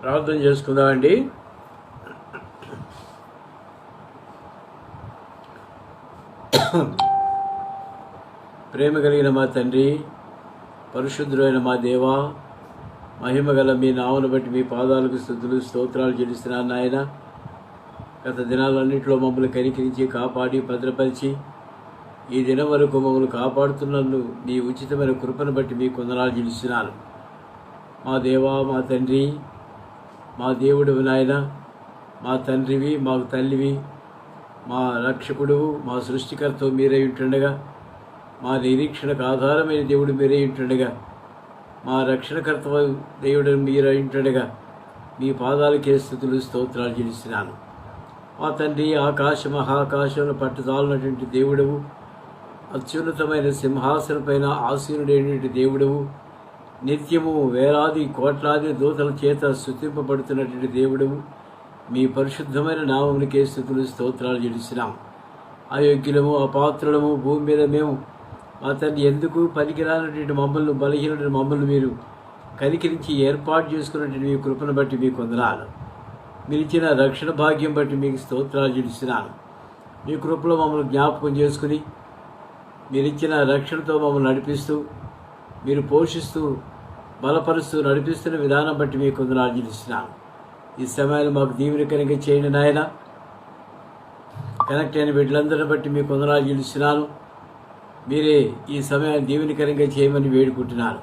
ప్రార్థన చేసుకుందామండి. ప్రేమ కలిగిన మా తండ్రి, పరిశుద్ధుడైన మా దేవా, మహిమ గల మీ నామను బట్టి మీ పాదాలకు స్తుతులు స్తోత్రాలు చెల్లిస్తున్నాను నాయన. గత దినాలన్నింటిలో మమ్మల్ని కనికరించి కాపాడి భద్రపరిచి ఈ దినం వరకు మమ్మల్ని కాపాడుతున్నందు నీ ఉచితమైన కృపను బట్టి మీ కొందనాలు చెల్లిస్తున్నాను. మా దేవా, మా తండ్రి, మా దేవుడు నాయన, మా తండ్రివి, మాకు తల్లివి, మా రక్షకుడు, మా సృష్టికర్త మీరై ఉంటుండగా, మా నిరీక్షణకు ఆధారమైన దేవుడు మీరై ఉంటుండగా, మా రక్షణకర్త దేవుడు మీరై ఉంటుండగా మీ పాదాలకే స్తుతులు స్తోత్రాలు చెల్లిస్తున్నాను. మా తండ్రి, ఆకాశ మహాకాశంలో పట్టుదాలినటువంటి దేవుడవు, అత్యున్నతమైన సింహాసనం పైన ఆసీనుడైనటువంటి దేవుడవు, నిత్యము వేలాది కోట్లాది దూతల చేత స్తుతింపబడుతున్నటువంటి దేవుడవు, మీ పరిశుద్ధమైన నామమునికే స్తుతులు స్తోత్రాలు చెల్లిస్తున్నాం. అయోగ్యులము, అపాత్రులము, భూమి మీద మేము మా తండ్రి ఎందుకు పనికిరానటువంటి మమ్మల్ని, బలహీన మమ్మల్ని మీరు కనికరించి ఏర్పాటు చేసుకున్నటువంటి మీ కృపను బట్టి మీకు వందనాలు. మీరు ఇచ్చిన రక్షణ భాగ్యం బట్టి మీకు స్తోత్రాలు చెల్లిస్తున్నాను. మీ కృపలో మమ్మల్ని జ్ఞాపకం చేసుకుని మీరు ఇచ్చిన రక్షణతో మమ్మల్ని నడిపిస్తూ, మీరు పోషిస్తూ, బలపరుస్తూ నడిపిస్తున్న విధానం బట్టి మీకు వందనాలు చెల్లిస్తున్నాను. ఈ సమయాన్ని మాకు దీవెనకరంగా చేయండి నాయన. కనెక్ట్ అయిన బిడ్డలందరిని బట్టి మీకు వందనాలు చెల్లిస్తున్నాను. మీరే ఈ సమయాన్ని దీవెనకరంగా చేయమని వేడుకుంటున్నాను.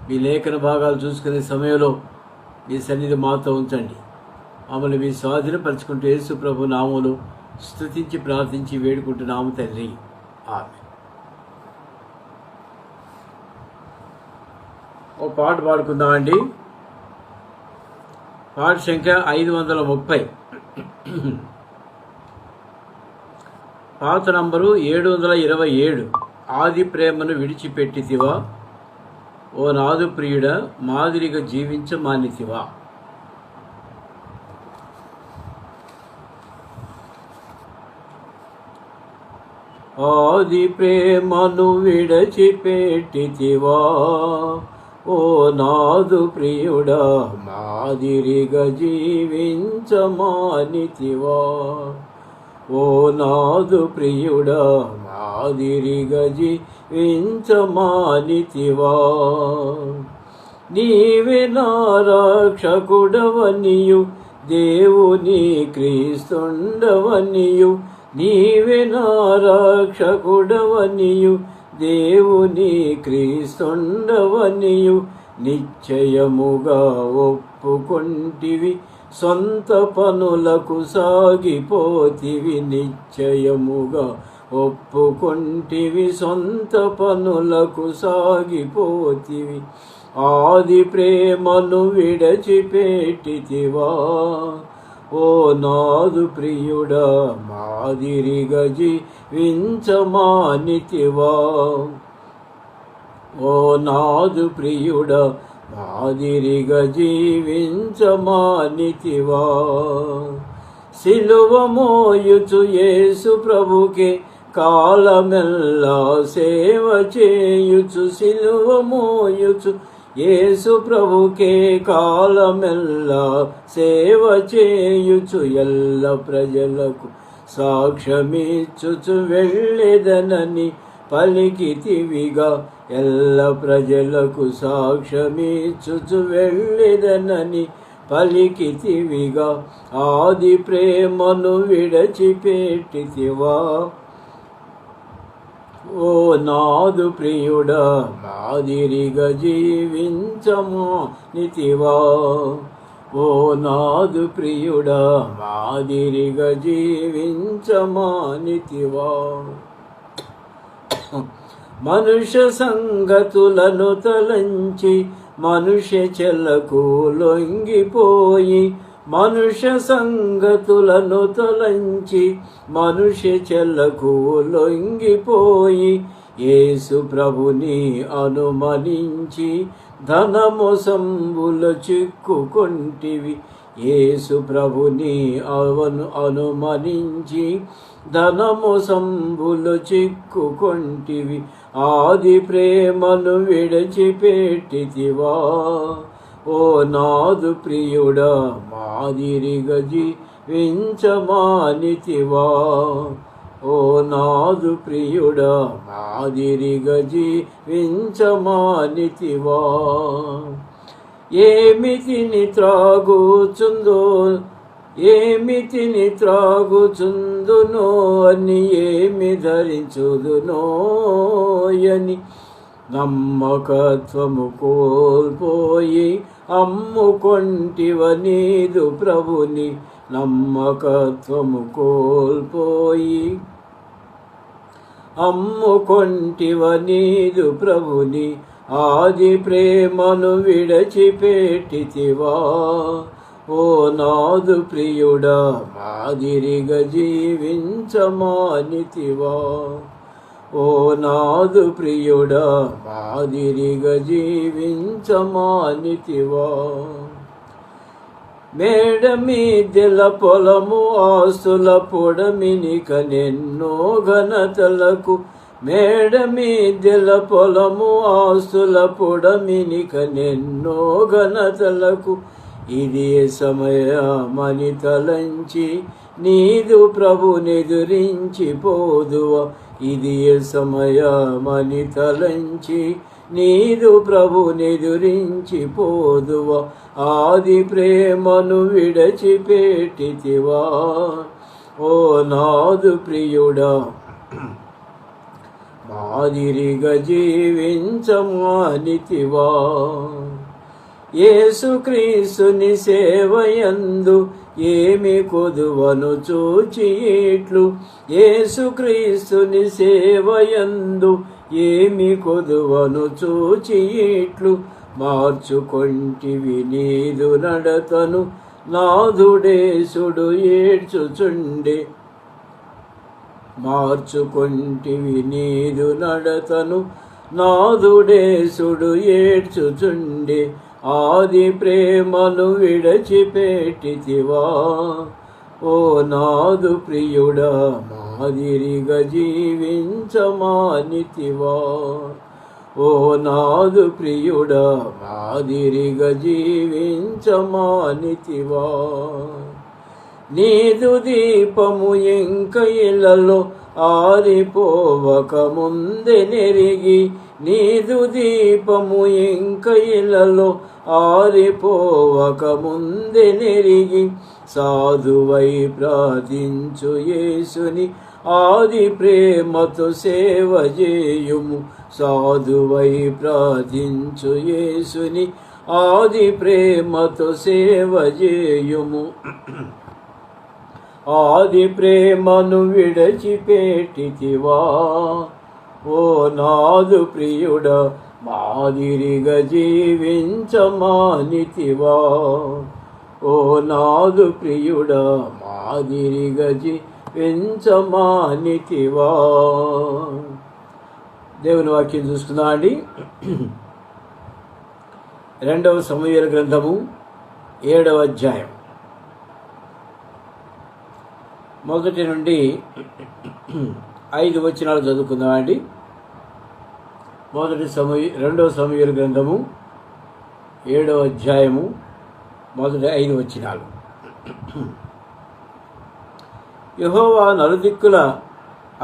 మీ లేఖన భాగాలు చూసుకునే సమయంలో మీ సన్నిధి మాతో ఉంచండి. మమ్మల్ని మీ స్వాధీనపరుచుకుంటూ యేసు ప్రభు నామములో స్తుతించి ప్రార్థించి వేడుకుంటున్నాము తండ్రి, ఆమేన్. ఓ పాట పాడుకుందామండి. పాట సంఖ్య 530, పాత నంబరు 727. ఆది ప్రేమను విడిచిపెట్టితివా, ఓ నాదు ప్రియుడ మాదిరిగా జీవించ మానితివా. ఆది ప్రేమను విడిచిపెట్టితివా, ఓ నాదు ప్రియుడా మాదిరిగా జీవించ మానితివా. ఓ నాదు ప్రియుడా మాదిరిగా జీవించ మానితివా. నీవే నా రక్షకుడవనియు, దేవుని క్రీస్తుండవనియు, నీవే నా రక్షకుడవనియు, దేవుని క్రీస్తుండవనియు నిశ్చయముగా ఒప్పుకొంటివి, సొంత పనులకు సాగిపోతివి. నిశ్చయముగా ఒప్పుకొంటివి, సొంత పనులకు సాగిపోతివి. ఆది ప్రేమను విడిచిపెట్టితివా, ఓ నాదు ప్రియుడా మాదిరిగా జీవించ మానితివా. ఓ నాదు ప్రియుడా మాదిరిగా జీవించ మానితివా. సిలువ మోయుచు యేసు ప్రభుకే కాలమెల్లా సేవ చేయుచు, సిలువ మోయుచు యేసు ప్రభుకే కాలమెల్లా సేవ చేయుచు, ఎల్ల ప్రజలకు సాక్ష్యమిచ్చుచు వెళ్ళెదనని పలికితివిగా. ఎల్ల ప్రజలకు సాక్ష్యమిచ్చుచు వెళ్ళెదనని పలికితివిగా. ఆది ప్రేమను విడిచిపెట్టితివా, ఓ నాదు ప్రియుడా మాదిరిగా జీవించ మానితివా. ఓ నాదు ప్రియుడా మాదిరిగా జీవించ మానితివా. మనుష్య సంగతులను తలంచి మనుష్య చెలకు లొంగిపోయి, మనుష్య సంగతులను తలంచి మనుష్య చెలకు లొంగిపోయి, యేసు ప్రభుని అనుమనించి ధనమోసంబుల చిక్కుకొంటివి. యేసు ప్రభుని అనుమనించి ధనమోసంబులు చిక్కుకొంటివి. ఆది ప్రేమను విడిచిపెట్టితివా, ఓ నాదు ప్రియుడా మాదిరిగా జీవించమానితివా. ఓ నాదు ప్రియుడా మాదిరిగా జీవించమానితివా. ఏమి తిని త్రాగుచుందునో అని ఏమి ధరించుదునో అని నమ్మకత్వము కోల్పోయి అమ్ముకొంటివ నీదు ప్రభుని. నమ్మకత్వము కోల్పోయి అమ్ముకొంటివ నీదు ప్రభుని. ఆది ప్రేమను విడచిపెట్టితివా. ఓ నాదు ప్రియుడా మాదిరిగా జీవించమానితివా. ఓ నాదు ప్రియుడా మాదిరిగా జీవించమానితివా. మేడ మీదెల పొలము ఆస్తుల పొడమినిక నెన్నో ఘనతలకు. మేడ మీదెల పొలము ఆస్తుల పొడమినిక నెన్నో ఘనతలకు. ఇది సమయమని తలంచి నీదు ప్రభునెదురించి పోదువా. ఇది సమయమని తలంచి నీదు ప్రభునెదురించి పోదువా. ఆది ప్రేమను విడచిపెట్టితివా. ఓ నాదు ప్రియుడా మాదిరిగా జీవించమానితివా. యేసుక్రీస్తుని సేవయందు ఏమి కొదువను చూచి ఇట్లు. యేసుక్రీస్తుని సేవయందు ఏమి కొదువను చూచి ఇట్లు. మార్చుకొంటివి నీదు నడతను నాదుడేసుడు ఏడ్చుచుండే. మార్చుకొంటివి నీదు నడతను నాదుడేసుడు ఏడ్చుచుండే. ఆది ప్రేమను విడచిపెట్టితివా. ఓ నాదు ప్రియుడా మాదిరిగా జీవించమానితివా. ఓ నాదు ప్రియుడా మాదిరిగా జీవించమానితివా. నీదు దీపము ఇంక ఇళ్ళలో ఆరిపోవక ముందే నెరిగి. నీదు దీపము ఇంక ఇళ్ళలో ఆరిపోవక ముందే నెరిగి. సాధువై ప్రార్థించు యేసుని ఆది ప్రేమతో సేవ చేయుము. సాధువై ప్రార్థించు యేసుని ఆది ప్రేమతో సేవ చేయుము. ఆది ప్రేమను విడచిపెట్టితివా. ఓ నాదు ప్రియుడా మాదిరిగా జీవించమానితివా. ఓ నాదు ప్రియుడా మాదిరిగా జీవించమానితివా. దేవుని వాక్యం చూసుకుందాం అండి. 2వ సమూయేలు గ్రంథము 7వ అధ్యాయం 1 నుండి 5 వచనాలు చదువుకుందాం అండి. 2వ సమూయేలు గ్రంథము 7వ అధ్యాయము 5 వచనాలు. యెహోవా నలుదిక్కుల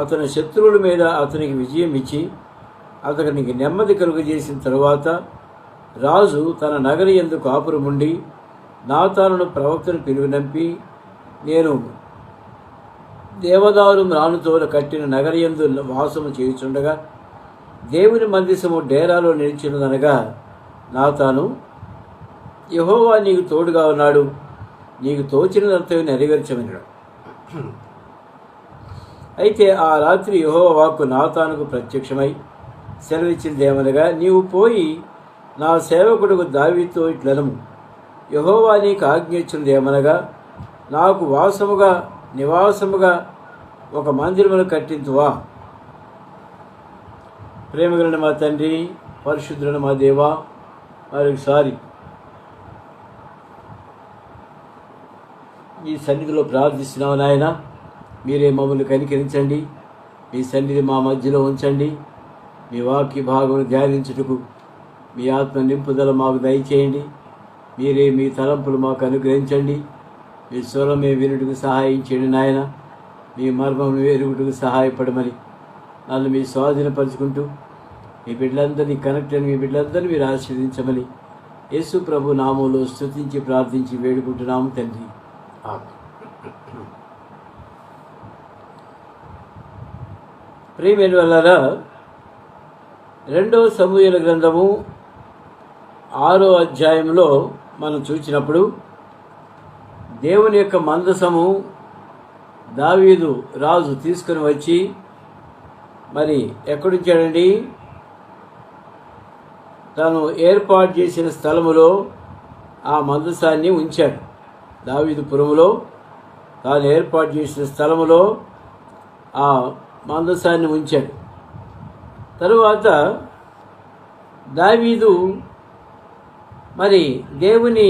అతని శత్రువుల మీద అతనికి విజయం ఇచ్చి అతనికి నెమ్మది కలుగజేసిన తరువాత రాజు తన నగరి యందు కాపురముండి నాతానును ప్రవక్తను పిలువనంపి, నేను దేవదారు మ్రానుతోల కట్టిన నగరి యందు వాసము చేయుచుండగా దేవుని మందిరము డేరాలో నిలిచినదనగా నాతాను, యెహోవా నీకు తోడుగా ఉన్నాడు, నీకు తోచినదంతయు నెరవేర్చమన్నాడు. అయితే ఆ రాత్రి యెహోవా వాక్కు నాతానుకు ప్రత్యక్షమై సెలవిచ్చిందేమనగా, నీవు పోయి నా సేవకుడుకు దావీదుతో ఇట్లనము, యెహోవా నీకు ఆజ్ఞించినదేమనగా, నాకు నివాసముగా ఒక మందిరమును కట్టించువా. ప్రేమగలిగిన మా తండ్రి, పరిశుద్ధులైన మా దేవా, మరొకసారి ఈ సన్నిధిలో ప్రార్థిస్తున్నావు నాయన. మీరే మమ్మల్ని కనికరించండి, మీ సన్నిధి మా మధ్యలో ఉంచండి. మీ వాక్య భాగం ధ్యానించుటకు మీ ఆత్మ నింపుదల మాకు దయచేయండి. మీరే మీ తలంపులు మాకు అనుగ్రహించండి. మీ స్వరం మేము వినుటకు సహాయం చేయండి నాయన. మీ మర్మం ఎరుగుటకు సహాయపడమని నన్ను మీ స్వాధీనపరుచుకుంటూ మీ బిడ్డలందరినీ కనెక్ట్ అని మీ బిడ్డలందరినీ మీరు ఆశీర్వదించమని యేసు ప్రభు నామంలో స్తుతించి ప్రార్థించి వేడుకుంటున్నాము తండ్రి. ప్రియమైన వాళ్ళారా, 2 సమూయేలు గ్రంథము 6వ అధ్యాయంలో మనం చూసినప్పుడు దేవుని యొక్క మందసము దావీదు రాజు తీసుకుని వచ్చి మరి ఎక్కడుంచాడండి? తాను ఏర్పాటు చేసిన స్థలములో ఆ మందసాన్ని ఉంచాడు. దావీదు పురములో తాను ఏర్పాటు చేసిన స్థలములో ఆ మందసాన్ని ఉంచాడు. తరువాత దావీదు మరి దేవుని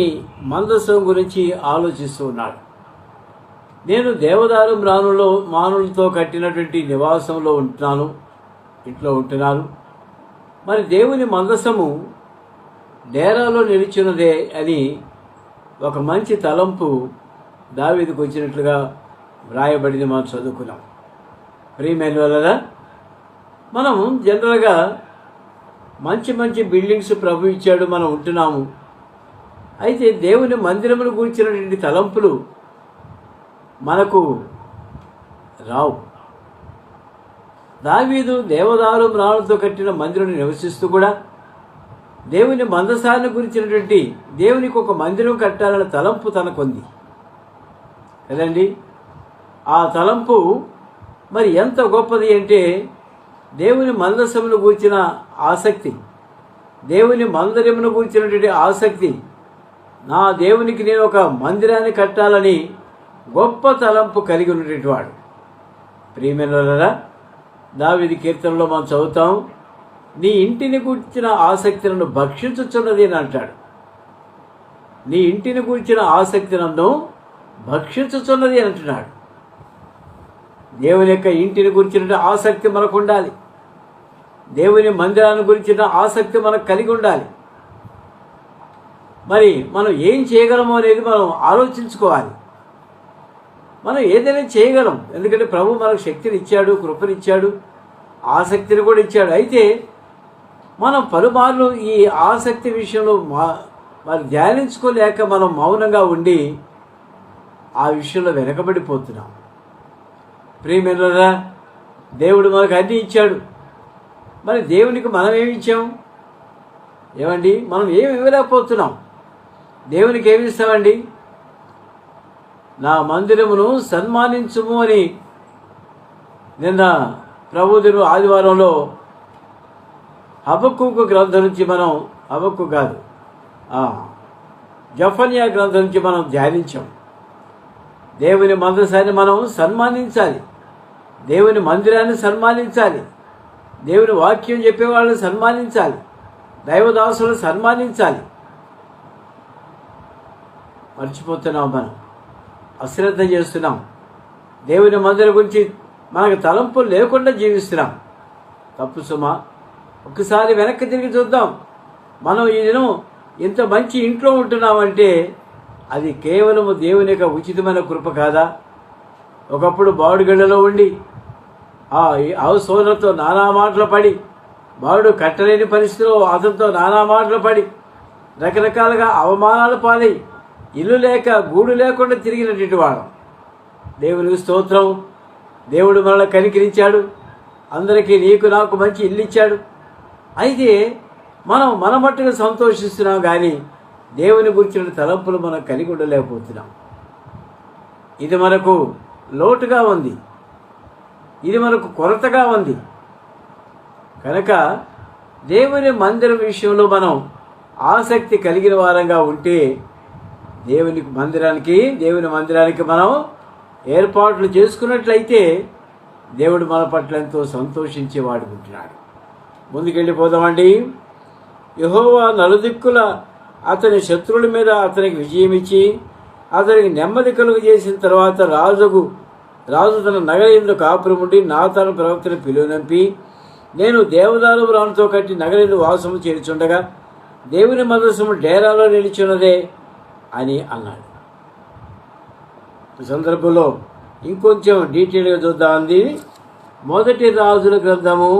మందసం గురించి ఆలోచిస్తూ ఉన్నాడు. నేను దేవదారు మానులతో కట్టినటువంటి నివాసంలో ఇంట్లో ఉంటున్నాను. మరి దేవుని మందసము డేరాలో నిలిచినదే అని ఒక మంచి తలంపు దావీదుకు వచ్చినట్లుగా వ్రాయబడింది. మనం చదువుకున్నాం. ప్రియమైన వాళ్ళరా, మనం జనరల్గా మంచి బిల్డింగ్స్ ప్రభు ఇచ్చాడు, మనం ఉంటున్నాము. అయితే దేవుని మందిరమును కూర్చున్నటువంటి తలంపులు మనకు రావు. దావీదు దేవదారు మ్రాణులతో కట్టిన మందిరం నివసిస్తూ కూడా దేవుని మందసాన్ని గురించినటువంటి దేవునికి ఒక మందిరం కట్టాలన్న తలంపు తనకుంది కదండి. ఆ తలంపు మరి ఎంత గొప్పది అంటే దేవుని మందసమును గూర్చిన ఆసక్తి, దేవుని మందిరమును గూర్చినటువంటి ఆసక్తి, నా దేవునికి నేను ఒక మందిరాన్ని కట్టాలని గొప్ప తలంపు కలిగి ఉన్నటువంటి వాడు. ప్రియమైనవారా, దావీదు కీర్తనలో మనం చదువుతాం, నీ ఇంటిని గూర్చిన ఆసక్తి నన్ను భక్షించుచున్నది అని అంటాడు. నీ ఇంటిని గూర్చిన ఆసక్తి నన్ను భక్షించుచున్నది అని అంటున్నాడు. దేవుని యొక్క ఇంటిని గురించిన ఆసక్తి మనకు ఉండాలి. దేవుని మందిరాన్ని గురించిన ఆసక్తి మనకు కలిగి ఉండాలి. మరి మనం ఏం చేయగలమో అనేది మనం ఆలోచించుకోవాలి. మనం ఏదైనా చేయగలం, ఎందుకంటే ప్రభు మనకు శక్తిని ఇచ్చాడు, కృపనిచ్చాడు, ఆసక్తిని కూడా ఇచ్చాడు. అయితే మనం పలుమార్లు ఈ ఆసక్తి విషయంలో మరి ధ్యానించుకోలేక మనం మౌనంగా ఉండి ఆ విషయంలో వెనకబడిపోతున్నాం. ప్రియమైనవారా, దేవుడు మనకు అన్నీ ఇచ్చాడు. మరి దేవునికి మనం ఏమి ఇచ్చాం? ఏమండి, మనం ఏమి ఇవ్వలేకపోతున్నాం. దేవునికి ఏమి ఇస్తామండి? నా మందిరమును సన్మానించుము అని నిన్న ప్రభుదిన ఆదివారంలో హబక్కూకు గ్రంథం నుంచి మనం జఫన్యా గ్రంథం నుంచి మనం ధ్యానించాం. దేవుని మందసాన్ని మనం సన్మానించాలి, దేవుని మందిరాన్ని సన్మానించాలి, దేవుని వాక్యం చెప్పేవాళ్ళని సన్మానించాలి, దైవదాసులను సన్మానించాలి. మర్చిపోతున్నాం, మనం అశ్రద్ధ చేస్తున్నాం. దేవుని మందిరం గురించి మనకు తలంపు లేకుండా జీవిస్తున్నాం. తప్పు సుమా. ఒకసారి వెనక్కి తిరిగి చూద్దాం. మనం ఈ దినం ఇంత మంచి ఇంట్లో ఉంటున్నామంటే అది కేవలము దేవుని యొక్క ఉచితమైన కృప కాదా? ఒకప్పుడు బాడుగళ్ళలో ఉండి ఆ హౌస్ ఓనర్తో నానా మాటలు పడి, బాడు కట్టలేని పరిస్థితిలో అతనితో నానా మాటలు పడి, రకరకాలుగా అవమానాలు పాలై, ఇల్లు లేక గూడు లేకుండా తిరిగినటువంటి వాడు. దేవునికి స్తోత్రం. దేవుడు మనల్ని కనికరించాడు. అందరికీ నీకు నాకు మంచి ఇల్లు ఇచ్చాడు. అయితే మనం మన మట్టుగా సంతోషిస్తున్నాం, కానీ దేవుని గురించిన తలంపులు మనం కలిగి ఉండలేకపోతున్నాం. ఇది మనకు లోటుగా ఉంది, ఇది మనకు కొరతగా ఉంది. కనుక దేవుని మందిరం విషయంలో మనం ఆసక్తి కలిగిన వారంగా ఉంటే దేవుని మందిరానికి మనం ఏర్పాట్లు చేసుకున్నట్లయితే దేవుడు మన పట్ల ఎంతో సంతోషించేవాడు ఉంటున్నాడు. ముందుకెళ్ళిపోదామండి. యెహోవా నలుదిక్కుల అతని శత్రువుల మీద అతనికి విజయం ఇచ్చి అతనికి నెమ్మది కలుగు చేసిన తర్వాత రాజు తన నగరేందు కాపురం ఉండి నాతాను ప్రవక్తను పిలువనంపి, నేను దేవదారు మ్రాణుతో కట్టి నగరేందు వాసము చేర్చుండగా దేవుని మందసము డేరాలో నిలిచున్నదే అని అన్నాడు. ఈ సందర్భంలో ఇంకొంచెం డీటెయిల్గా చూద్దామండి. మొదటి రాజుల గ్రంథము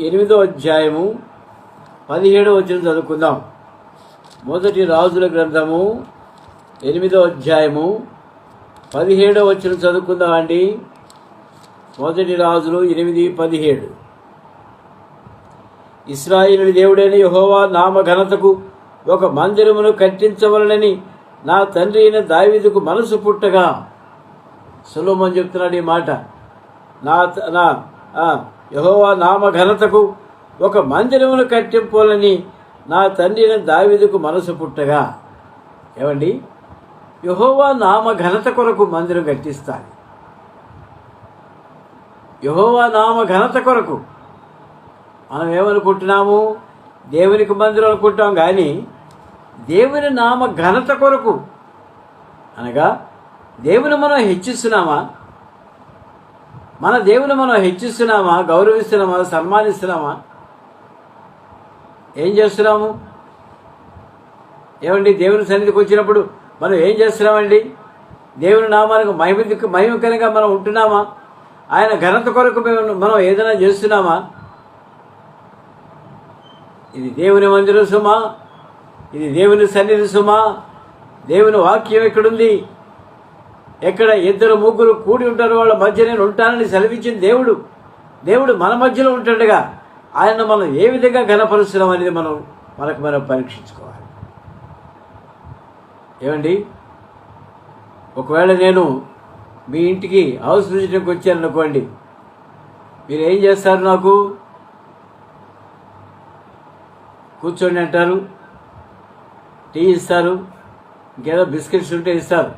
8వ అధ్యాయము 17వ వచనం చదువుకుందాం. మొదటి రాజుల గ్రంథము 8వ అధ్యాయము 17వ వచనం చదువుకుందాం అండి. మొదటి రాజులు 8:17. ఇశ్రాయేలు దేవుడైన యెహోవా నామ ఘనతకు ఒక మందిరమును కట్టించవలనని నా తండ్రి అయిన దావీదుకు మనసు పుట్టగా. సొలొమోను చెప్తున్నాడు ఈ మాట. యెహోవా నామ ఘనతకు ఒక మందిరమును కట్టింపాలని నా తండ్రి అయిన దావీదుకు మనసు పుట్టగా. ఏమండి, యెహోవా నామ ఘనత కొరకు మందిరం కట్టిస్తాను. యెహోవా నామ ఘనత కొరకు మనం ఏమనుకుంటున్నాము? దేవునికి మందిరం అనుకుంటాం, కానీ దేవుని నామ ఘనత కొరకు అనగా దేవుని మనం హెచ్చిస్తున్నామా? మన దేవుని మనం హెచ్చిస్తున్నామా? గౌరవిస్తున్నామా? సన్మానిస్తున్నామా? ఏం చేస్తున్నాము? ఏమండి, దేవుని సన్నిధికి వచ్చినప్పుడు మనం ఏం చేస్తున్నామండి? దేవుని నామానికి మహిమకరంగా మనం ఉంటున్నామా? ఆయన ఘనత కొరకు మనం ఏదైనా చేస్తున్నామా? ఇది దేవుని మందిరం సుమా? ఇది దేవుని సన్నిధి సుమా? దేవుని వాక్యం ఎక్కడుంది? ఎక్కడ 2-3 కూడి ఉంటారు, వాళ్ళ మధ్య నేను ఉంటానని సెలవిచ్చిన దేవుడు మన మధ్యలో ఉంటుండగా ఆయన మనం ఏ విధంగా ఘనపరుస్తున్నాం అనేది మనం పరీక్షించుకోవాలి. ఏమండి, ఒకవేళ నేను మీ ఇంటికి హౌస్ విజిటింగ్కి వచ్చాను అనుకోండి, మీరు ఏం చేస్తారు? నాకు కూర్చోండి అంటారు, టీ ఇస్తారు, ఇంకేదో బిస్కెట్స్ ఉంటే ఇస్తారు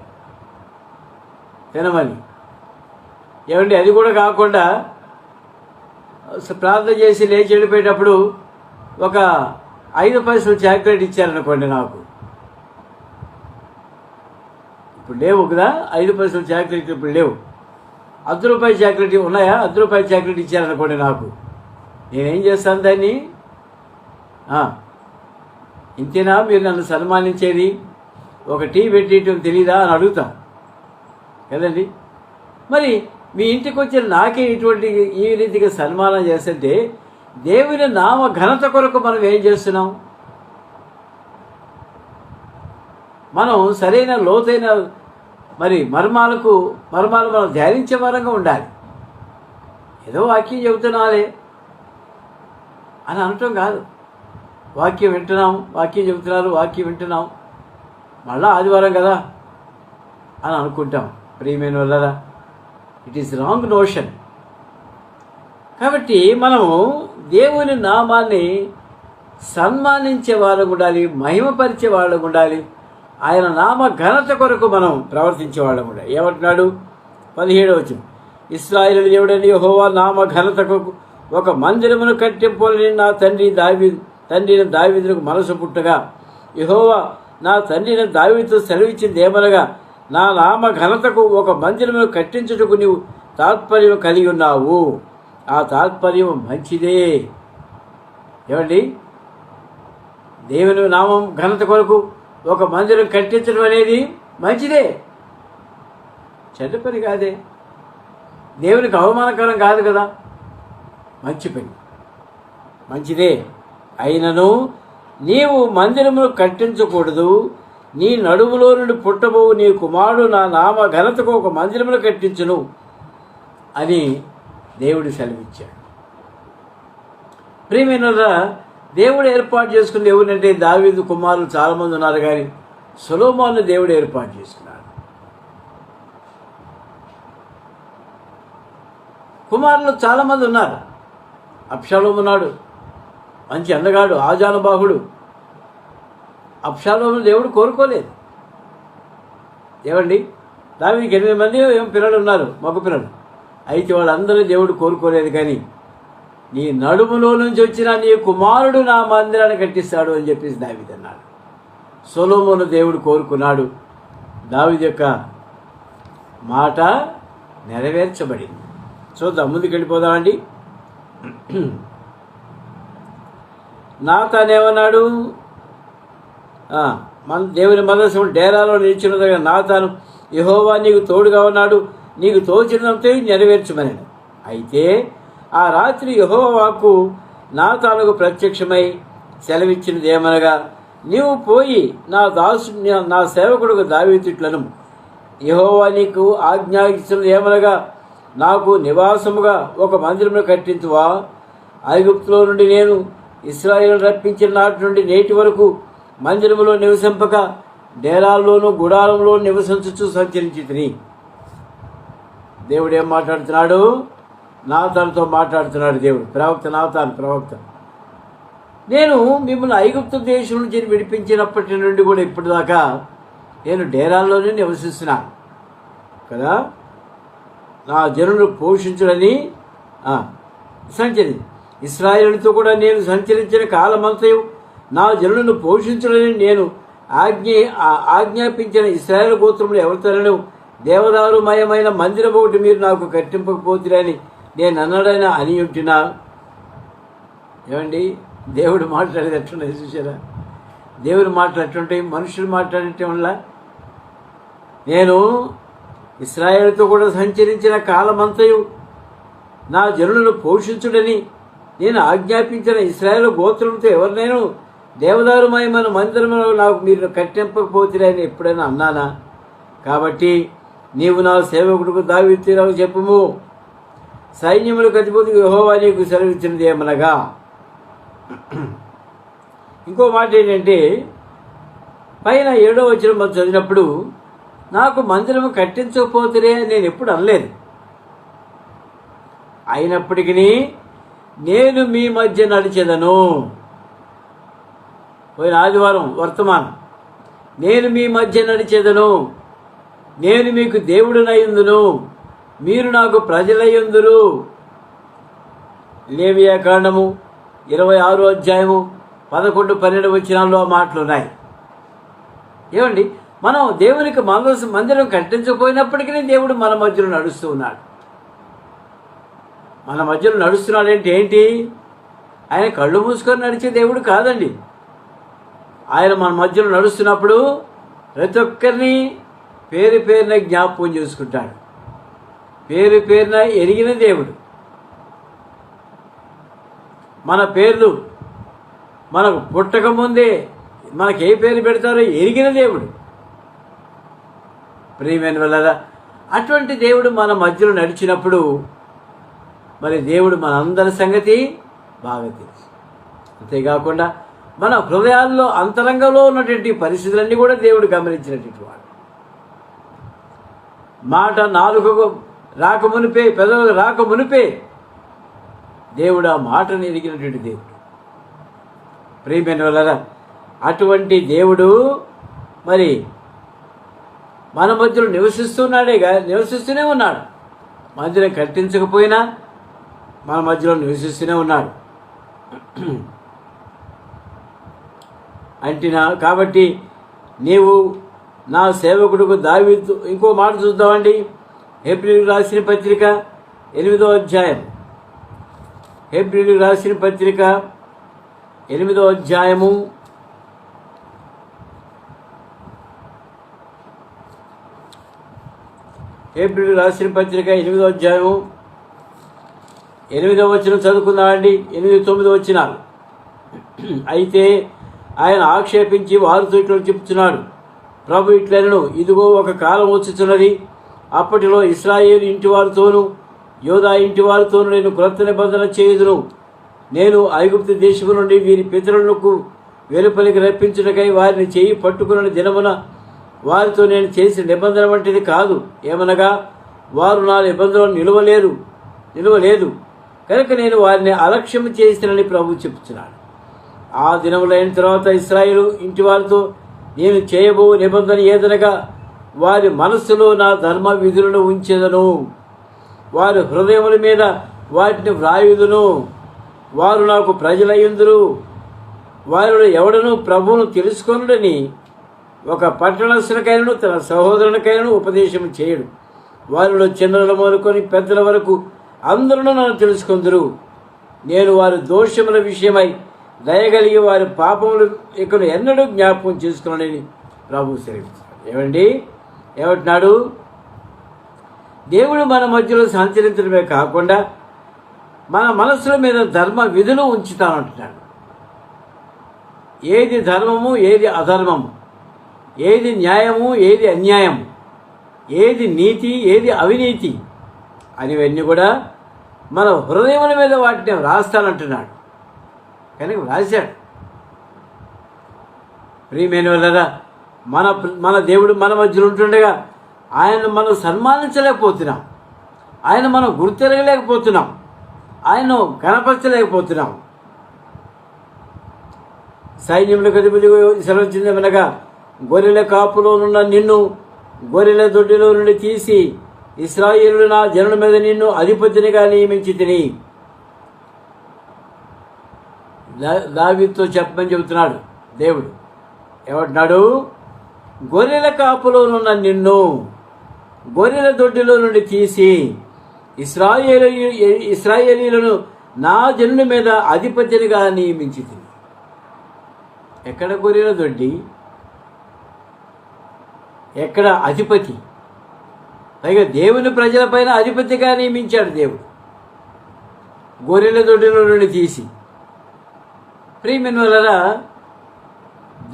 తినమని. ఏమండి, అది కూడా కాకుండా ప్రార్థన చేసి లేచి వెళ్ళిపోయేటప్పుడు ఒక 5 పైసలు చాక్లెట్ ఇచ్చారనుకోండి, నాకు ఇప్పుడు లేవు కదా, 5 పైసలు చాక్లెట్ ఇప్పుడు లేవు. 10 రూపాయల చాక్లెట్ ఉన్నాయా? 10 రూపాయల చాక్లెట్ ఇచ్చారనుకోండి, నాకు నేనేం చేస్తాను దాన్ని? ఇంతేనా మీరు నన్ను సన్మానించేది? ఒక టీ పెట్టేయటం తెలీదా అని అడుగుతా కదండి. మరి మీ ఇంటికి వచ్చిన నాకే ఈ రీతిగా సన్మానం చేస్తుంటే దేవుని నామ ఘనత కొరకు మనం ఏం చేస్తున్నాం? మనం సరైన లోతైన మర్మాలు మనం ధ్యానించే వారంగా ఉండాలి. ఏదో వాక్యం చెబుతున్నాలే అని అనటం కాదు. వాక్యం వింటున్నాం, వాక్యం చెబుతున్నారు, వాక్యం వింటున్నాం, మళ్ళా ఆదివారం కదా అని అనుకుంటాం. ప్రియమైన వాళ్ళరా, ఇట్ ఈస్ రాంగ్ నోషన్. కాబట్టి మనము దేవుని నామాన్ని సన్మానించే వాళ్ళకు ఉండాలి, మహిమపరిచే వాళ్ళకు ఉండాలి, ఆయన నామ ఘనత కొరకు మనం ప్రవర్తించే వాళ్ళకు ఉండాలి. ఏమంటున్నాడు? 17వ వచనం, ఇశ్రాయేలు దేవుడైన యెహోవా నామ ఘనత కొరకు ఒక మందిరమును కట్టింపాలని నా తండ్రి అయిన దావీదుకు మనసు పుట్టగా. యెహోవా నా తండ్రిని దావీదుతో సెలవిచ్చింది ఏమనగా, నా నామ ఘనతకు ఒక మందిరమును కట్టించుటకు నీవు తాత్పర్యం కలిగి ఉన్నావు. ఆ తాత్పర్యం మంచిదే. ఏమండి, దేవుని నామం ఘనత కొరకు ఒక మందిరం కట్టించడం అనేది మంచిదే, చెడ్డ పని కాదే, దేవునికి అవమానకరం కాదు కదా, మంచి పని, మంచిదే. అయినను నీవు మందిరమును కట్టించకూడదు, నీ నడుములో నుండి పుట్టబోవు నీ కుమారుడు నా నామ ఘనతకు ఒక మందిరమును కట్టించును అని దేవుడు సెలవిచ్చాడు. ప్రియమైనరా, దేవుడు ఏర్పాటు చేసుకున్న ఎవరంటే దావీదు కుమారులు చాలామంది ఉన్నారు, కానీ సొలొమోను దేవుడు ఏర్పాటు చేసుకున్నాడు. కుమారులు చాలామంది ఉన్నారు. అబ్షాలోము ఉన్నాడు, మంచి అందగాడు, ఆజానుబాహుడు. అబ్షాలోమును దేవుడు కోరుకోలేదు. ఏమండి, దావీదుకి 8 మంది పిల్లలు ఉన్నారు, మగ పిల్లలు. అయితే వాళ్ళందరూ దేవుడు కోరుకోలేదు. కానీ నీ నడుములో నుంచి వచ్చిన నీ కుమారుడు నా మందిరాన్ని కట్టిస్తాడు అని చెప్పేసి దావీదు అన్నాడు. సొలొమోను దేవుడు కోరుకున్నాడు. దావీదు యొక్క మాట నెరవేర్చబడింది. చూద్దాం, ముందుకు వెళ్ళిపోదామండి. నాతాన్ ఏమన్నాడు? మన దేవుని మందసం డేరాలో నిలిచినదిగా నాతాను, యెహోవా నీకు తోడుగా ఉన్నాడు, నీకు తోచినంత నెరవేర్చుమని. అయితే ఆ రాత్రి యెహోవా వాక్కు నాతానుకు ప్రత్యక్షమై సెలవిచ్చినది ఏమనగా, నీవు పోయి నా సేవకుడుకు దావీదుట్లను యెహోవా నీకు ఆజ్ఞాపించినది ఏమనగా, నాకు నివాసముగా ఒక మందిరమును కట్టించువా. ఐగుప్తులో నుండి నేను ఇశ్రాయేలు రప్పించిన నాటి నుండి నేటి వరకు మందిరములో నివసింపక డేరాల్లోనూ గుడారంలో నివసించుచు సంచరించి. దేవుడు ఏం మాట్లాడుతున్నాడు? నాతానుతో మాట్లాడుతున్నాడు దేవుడు. ప్రవక్త నేను మిమ్మల్ని ఐగుప్తు దేశం నుంచి విడిపించినప్పటి నుండి కూడా ఇప్పటిదాకా నేను డేరాల్లోనే నివసిస్తున్నాను కదా. నా జనులను పోషించుడని సంచరించి ఇశ్రాయేలుతో కూడా నేను సంచరించిన కాలమంతయు నా జనులను పోషించుడని నేను ఆజ్ఞాపించిన ఇశ్రాయేలు గోత్రములు ఎవరితోనూ దేవదారుమయమైన మందిరం ఒకటి మీరు నాకు కట్టింపకపోతురని నేను అన్నాడైనా అని ఉంటున్నా. ఏమండి, దేవుడు మాట్లాడేది ఎట్లున్నది చూసారా? దేవుడు మాట్లాడుతుంటాయి, మనుషులు మాట్లాడటం వల్ల. నేను ఇశ్రాయేలుతో కూడా సంచరించిన కాలమంతయు నా జనులను పోషించుడని నేను ఆజ్ఞాపించిన ఇశ్రాయేలు గోత్రములతో ఎవరినైనా దేవదారుమయమైన మందిరంలో నాకు మీరు కట్టింపకపోతురని ఎప్పుడైనా అన్నానా? కాబట్టి నీవు నా సేవకుడుకు దావీదుకు చెప్పుము, సైన్యములకు అధిపతికి యెహోవా నీకు సెలవిచ్చినది ఏమనగా. ఇంకో మాట ఏంటంటే, పైన 7వ వచనం మనం చదివినప్పుడు నాకు మందిరము కట్టించకపోతురే అని నేను ఎప్పుడు అనలేదు. అయినప్పటికీ నేను మీ మధ్య నడిచెదను. పోయిన ఆదివారం వర్తమానం, నేను మీ మధ్య నడిచెదను, నేను మీకు దేవుడునయ్యుందును, మీరు నాకు ప్రజలయ్యుందురు. లేవియా కాండము 26వ అధ్యాయము 11, 12 వచనాల్లో మాటలు ఉన్నాయి. ఏమండి, మనం దేవునికి మందిరం కట్టించకపోయినప్పటికీ దేవుడు మన మధ్యలో నడుస్తూ ఉన్నాడు. మన మధ్యలో నడుస్తున్నాడంటే ఏంటి? ఆయన కళ్ళు మూసుకొని నడిచే దేవుడు కాదండి. ఆయన మన మధ్యలో నడుస్తున్నప్పుడు ప్రతి ఒక్కరిని పేరు పేరున జ్ఞాపకం చేసుకుంటాడు. పేరు పేరున ఎరిగిన దేవుడు. మన పేర్లు మనకు పుట్టక ముందే మనకి ఏ పేరు పెడతారో ఎరిగిన దేవుడు. ప్రియమైన వాళ్ళరా, అటువంటి దేవుడు మన మధ్యలో నడిచినప్పుడు మరి దేవుడు మన అందరి సంగతి బాగా తెలుసు. అంతేకాకుండా మన హృదయాల్లో అంతరంగంలో ఉన్నటువంటి పరిస్థితులన్నీ కూడా దేవుడు గమనించినటువంటి వాడు. మాట నాలుకకు రాకమునిపే, పెదవులకు రాకమునిపే దేవుడు ఆ మాటను ఎరిగినటువంటి దేవుడు. ప్రియమైన వాళ్ళరా, అటువంటి దేవుడు మరి మన మధ్యలో నివసిస్తూనే ఉన్నాడు. మందిరం కట్టించకపోయినా మన మధ్యలో నివసిస్తూనే ఉన్నాడు. అంటినా కాబట్టి నీవు నా సేవకుడుకు దావీదు. ఇంకో మాట చూద్దామండి. హెబ్రీయులకు రాసిన పత్రిక 8వ అధ్యాయం. హెబ్రీయులకు రాసిన పత్రిక 8వ అధ్యాయము 8వ అధ్యాయము 8వ వచనం చదువుకుందామండి. 8, 9 వచనాలు. అయితే ఆయన ఆక్షేపించి వారితో ఇట్లా చెప్తున్నాడు, ప్రభు ఇట్లనను, ఇదిగో ఒక కాలం వచ్చుచున్నది, అప్పటిలో ఇశ్రాయేలు ఇంటి వారితోనూ యోధా ఇంటి వారితోనూ నేను క్రొత్త నిబంధన చేయుదును. నేను ఐగుప్తు దేశము నుండి వీరి పితరులకు వెలుపలికి రప్పించుటకై వారిని చేయి పట్టుకున్న దినమున వారితో నేను చేసిన నిబంధన వంటిది కాదు. ఏమనగా వారు నా నిబంధనలు నిలువలేదు కనుక నేను వారిని అలక్ష్యం చేసినని ప్రభు చెప్తున్నాడు. ఆ దినములైన తర్వాత ఇశ్రాయేలు ఇంటి వారితో నేను చేయబో నిబంధన ఏదనగా వారి మనస్సులో నా ధర్మ విధులను ఉంచెదను, వారి హృదయముల మీద వాటిని వ్రాయుదును. వారు నాకు ప్రజలయ్యుందురు. వారిలో ఎవడను ప్రభువును తెలుసుకొనుడని ఒక పట్టణస్థునికైనను తన సహోదరునికైనను ఉపదేశం చేయడు. వారిలో చిన్నల మొదలుకొని పెద్దల వరకు అందరూ నన్ను తెలుసుకొందురు. నేను వారి దోషముల విషయమై దయగలిగి వారి పాపములు ఇక్కడ ఎన్నడూ జ్ఞాపకం చేసుకున్నాడని ప్రభు సెలవిస్తున్నాడు. ఏమంటున్నాడు? దేవుడు మన మధ్యలో సంచరించడమే కాకుండా మన మనసుల మీద ధర్మ విధులు ఉంచుతానంటున్నాడు. ఏది ధర్మము, ఏది అధర్మము, ఏది న్యాయము, ఏది అన్యాయము, ఏది నీతి, ఏది అవినీతి అనేవన్నీ కూడా మన హృదయముల మీద వాటిని రాస్తానంటున్నాడు. కనుక రాశాడు. ప్రియమైన వాళ్ళరా, మన దేవుడు మన మధ్యలో ఉంటుండగా ఆయన మనం సన్మానించలేకపోతున్నాం, ఆయన మనం గుర్తెరగలేకపోతున్నాం, ఆయన్ను కనపరచలేకపోతున్నాం. సైన్యములకు అధిపతి సెలవుచ్చిందేమనగా, గొర్రెల కాపులోనున్న నిన్ను గొర్రెల దొడ్డిలో నుండి తీసి ఇశ్రాయేలు నా జనుల మీద నిన్ను అధిపతినిగా నియమించి తిని. దావీదుతో చెప్పమని చెబుతున్నాడు దేవుడు. ఏమంటున్నాడు? గొర్రెల కాపులోనున్న నిన్ను గొర్రెల దొడ్డిలో నుండి తీసి ఇశ్రాయేలీలను నా జనుల మీద అధిపతినిగా నియమించి తిని. ఎక్కడ గొర్రెల దొడ్డి, ఎక్కడ అధిపతి? పైగా దేవుని ప్రజలపైన అధిపతిగా నియమించాడు దేవుడు, గొర్రెల దొడ్డిలో నుండి తీసి. ప్రియమైన వాళ్ళరా,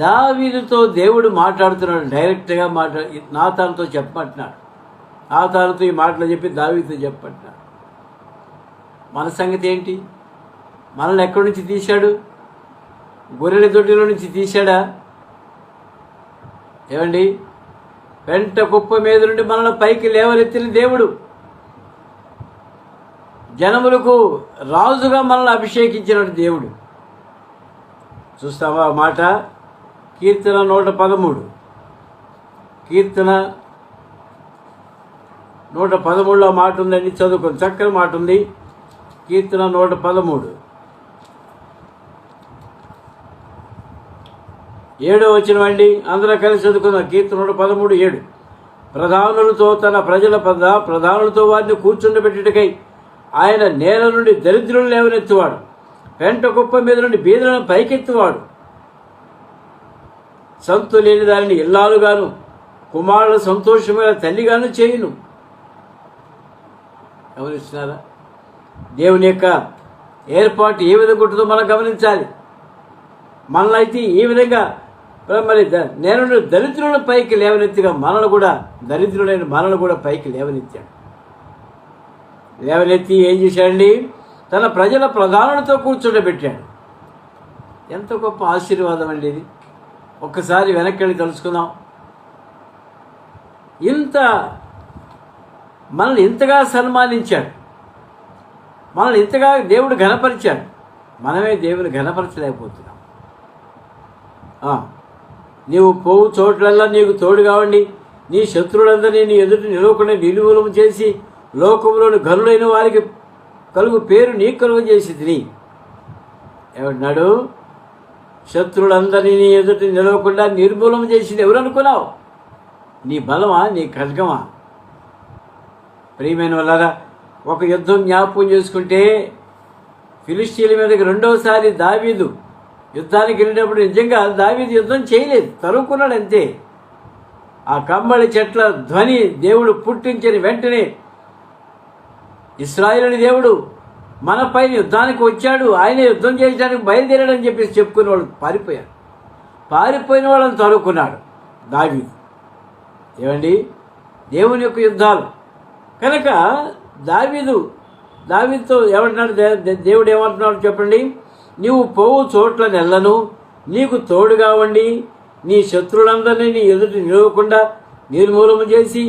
దావీదుతో దేవుడు మాట్లాడుతున్నాడు, డైరెక్ట్గా నాతానుతో చెప్పమంటున్నాడు. నాతానుతో ఈ మాటలు చెప్పి దావీదుతో చెప్పమంటున్నాడు. మన సంగతి ఏంటి? మనల్ని ఎక్కడి నుంచి తీశాడు? గొర్రెల దొడ్డిలో నుంచి తీశాడా? ఏమండి? పెంట కుప్ప మీద నుండి మనల్ని పైకి లేవనెత్తిన దేవుడు, జనములకు రాజుగా మనల్ని అభిషేకించిన దేవుడు. చూస్తావా మాట? కీర్తన 113, కీర్తన 113లో మాట ఉందండి, చదువుకోండి. చక్కని మాట ఉంది. కీర్తన 113 7వ వచనం అండి. అందరూ కలిసి చదువుకుందాం. కీర్తన 113:7. ప్రధానులతో తన ప్రజల ప్రధానులతో వారిని కూర్చుండబెట్టుటకై ఆయన నేల నుండి దరిద్రులను లేవనెత్తువాడు, పెంట కుప్ప మీద నుండి బీదలను పైకెత్తువాడు. సంతు లేని దానిని ఇల్లాలుగాను, కుమారుల సంతోషమైన తల్లిగాను చేయును. గమనిస్తున్నారా? దేవుని యొక్క ఏర్పాటు ఏ విధంగా ఉంటుందో మనం గమనించాలి. మనల్ని అయితే ఈ విధంగా మరి నేను దరిద్రులను పైకి లేవనెత్తిగా మనల్ని కూడా, దరిద్రులైన మనల్ని కూడా పైకి లేవనెత్తాడు. లేవనెత్తి ఏం చేశాడండి? తన ప్రజల ప్రధానులతో కూర్చోబెట్టాడు. ఎంత గొప్ప ఆశీర్వాదం అండి ఇది. ఒక్కసారి వెనక్కి వెళ్ళి తెలుసుకుందాం. మనల్ని ఇంతగా సన్మానించాడు, మనల్ని ఇంతగా దేవుడు ఘనపరిచాడు. మనమే దేవుని ఘనపరచలేకపోతున్నాం. నీవు పోవు చోట్లల్లా నీకు తోడు కావండి, నీ శత్రువులందరినీ నీ ఎదుట నిలవకుండా నిర్మూలన చేసి లోకంలోని గనులైన వారికి కలుగు పేరు నీ కలుగు చేసి తిని. ఏమంటున్నాడు? శత్రువులందరినీ నీ ఎదుట నిలవకుండా నిర్మూలన చేసింది ఎవరు అనుకున్నావు? నీ బలమా? నీ ఖడ్గమా? ప్రియమైన వాళ్ళారా, ఒక యుద్ధం జ్ఞాపకం చేసుకుంటే, ఫిలిష్తీయుల మీదకి రెండవసారి దావీదు యుద్ధానికి వెళ్ళినప్పుడు నిజంగా దావీదు యుద్ధం చేయలేదు, తరుముకున్నాడు అంతే. ఆ కంబళి చెట్ల ధ్వని దేవుడు పుట్టించిన వెంటనే ఇశ్రాయేలు దేవుడు మన పైన యుద్ధానికి వచ్చాడు, ఆయన యుద్ధం చేయడానికి బయలుదేరాడని చెప్పేసి చెప్పుకునే వాళ్ళు పారిపోయారు. పారిపోయిన వాళ్ళని తరుముకున్నాడు దావీదు. ఏమండి? దేవుని యొక్క యుద్ధాలు. కనుక దావీదుతో ఏమంటున్నాడు దేవుడు? ఏమంటున్నాడు చెప్పండి? నీవు పోవు చోట్ల నెల్లను నీకు తోడుగా ఉండి నీ శత్రువులందరినీ నీ ఎదుట నిలవకుండా నిర్మూలన చేసి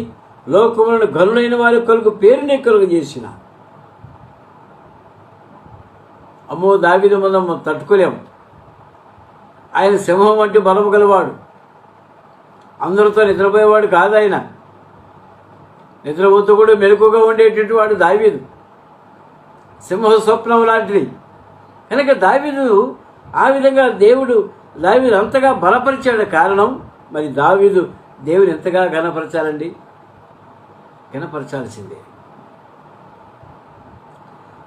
లోకములను గనులైన వారి కలుగు పేరునే కలుగు చేసిన. అమ్మో, దావీదు మనం తట్టుకోలేము. ఆయన సింహం వంటి బలము గలవాడు, అందరితో నిద్రపోయేవాడు కాదు. ఆయన నిద్రపోతూ కూడా మెలకుగా ఉండేటటువంటి వాడు దావీదు. సింహ స్వప్నం లాంటిది. కనుక దావీదు ఆ విధంగా దావీదు అంతగా బలపరిచాడు. కారణం మరి దావీదు దేవుని ఎంతగా ఘనపరచాలండి? ఘనపరచాల్సిందే.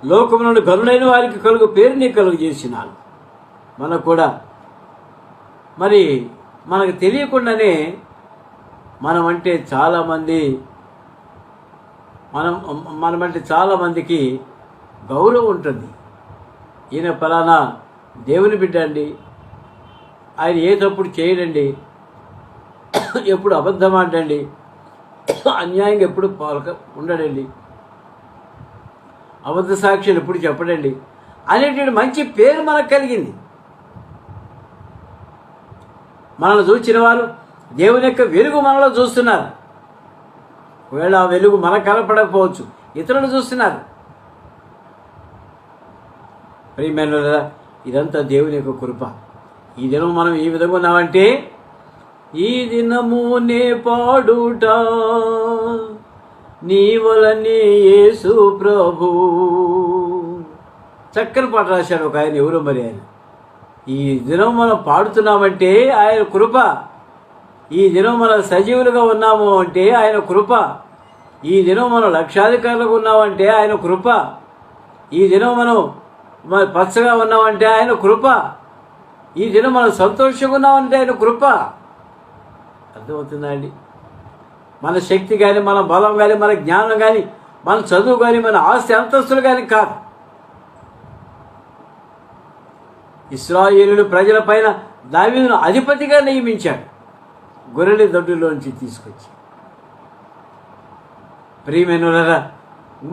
లోకములను గనులైన వారికి కలుగు పేరుని కలుగు చేసినాను. మనకు కూడా మరి మనకు తెలియకుండానే మనమంటే చాలామందికి గౌరవం ఉంటుంది. ఈయన ఫలానా దేవుని బిడ్డ అండి, ఆయన ఏ తప్పుడు చేయడండి, ఎప్పుడు అబద్ధం ఆడండి, అన్యాయంగా ఎప్పుడు ఉండడండి, అబద్ధ సాక్ష్యాలు ఎప్పుడు చెప్పడండి అనేటువంటి మంచి పేరు మనకు కలిగింది. మనల్ని చూచిన వారు దేవుని యొక్క వెలుగు మనలో చూస్తున్నారు. ఒకవేళ ఆ వెలుగు మనకు కనపడకపోవచ్చు, ఇతరులు చూస్తున్నారు. ప్రియమైనవారా, ఇదంతా దేవుని యొక్క కృప. ఈ దినం మనం ఈ విధంగా ఉన్నామంటే, ఈ దినము నే పాడుట నీ వలనే యేసు ప్రభు. చక్కని పాట రాశాడు ఒక ఆయన, ఎవరో మరి ఆయన. ఈ దినం మనం పాడుతున్నామంటే ఆయన కృప. ఈ దినం మనం సజీవులుగా ఉన్నాము అంటే ఆయన కృప. ఈ దినం మనం లక్షాధికారులుగా ఉన్నామంటే ఆయన కృప. ఈ దినం మనం పచ్చగా ఉన్నామంటే ఆయన కృప. ఈ దినం మనం సంతోషంగా ఉన్నామంటే ఆయన కృప. అర్థమవుతుందా అండి? మన శక్తి కానీ, మన బలం కానీ, మన జ్ఞానం కానీ, మన చదువు కానీ, మన ఆస్తి అంతస్తులు కానీ కాదు. ఇశ్రాయేలు ప్రజల పైన దావీదును అధిపతిగా నియమించాడు, గొర్రెల దొడ్డిలోంచి తీసుకొచ్చి. ప్రియమైనవారా,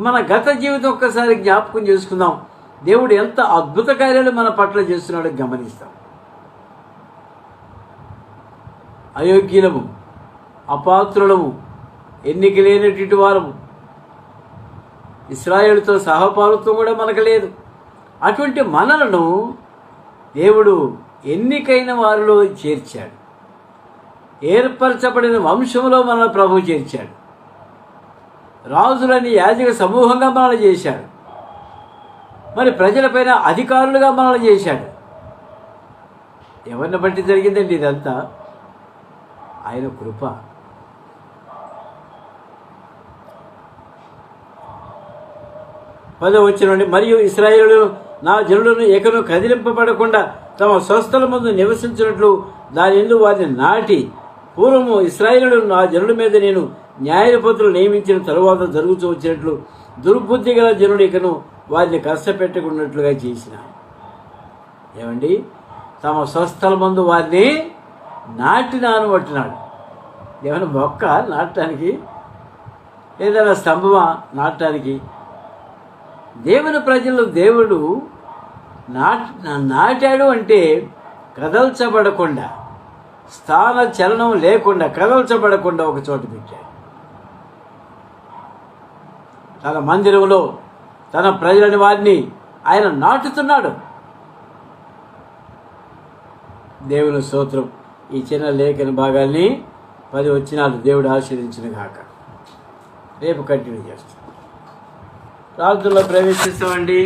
మన గత జీవితం ఒక్కసారి జ్ఞాపకం చేసుకుందాం. దేవుడు ఎంత అద్భుత కార్యాలు మన పట్ల చేస్తున్నాడో గమనిస్తాం. అయోగ్యులము, అపాత్రులము, ఎన్నిక లేనటువంటి వారము, ఇశ్రాయేలుతో సహపాలుత్వం కూడా మనకు లేదు. అటువంటి మనలను దేవుడు ఎన్నికైన వారిలో చేర్చాడు. ఏర్పరచబడిన వంశంలో మనల్ని ప్రభు చేర్చాడు. రాజులని యాజక సమూహంగా మనల్ని చేశాడు. మరి ప్రజలపైన అధికారులుగా మనల్ని చేశాడు. ఎవరిని బట్టి జరిగిందండి ఇదంతా? ఆయన కృప. పదవచనండి, మరియు ఇశ్రాయేలు నా జనులను ఏకను కదిలింపబడకుండా తమ స్వస్థల ముందు నివసించినట్లు దాని ఎందు వారిని నాటి, పూర్వము ఇశ్రాయేలు నా జనుల మీద నేను న్యాయపతులు నియమించిన తరువాత జరుగుతూ వచ్చినట్లు దుర్బుద్ధి గల జనుడు ఇకను వారిని కష్టపెట్టుకున్నట్లుగా చేసిన. ఏమండి? తమ స్వస్థల ముందు వారిని నాటినాను అంటున్నాడు. ఏమైనా మొక్క నాటడానికి, ఏదైనా స్తంభమా నాటడానికి? దేవుని ప్రజలు దేవుడు నాటాడు అంటే కదల్చబడకుండా, స్థాన చలనం లేకుండా, కదల్చబడకుండా ఒక చోట పెట్టాడు. తన మందిరంలో తన ప్రజలని వారిని ఆయన నాటుతున్నాడు. దేవుని స్తోత్రం. ఈ చిన్న లేఖన భాగాల్ని 10 వచనాలు దేవుడు ఆశీర్వదించిన గాక. రేపు కంటిన్యూ చేస్తాం. ప్రార్థనలో ప్రవేశిస్తామండి.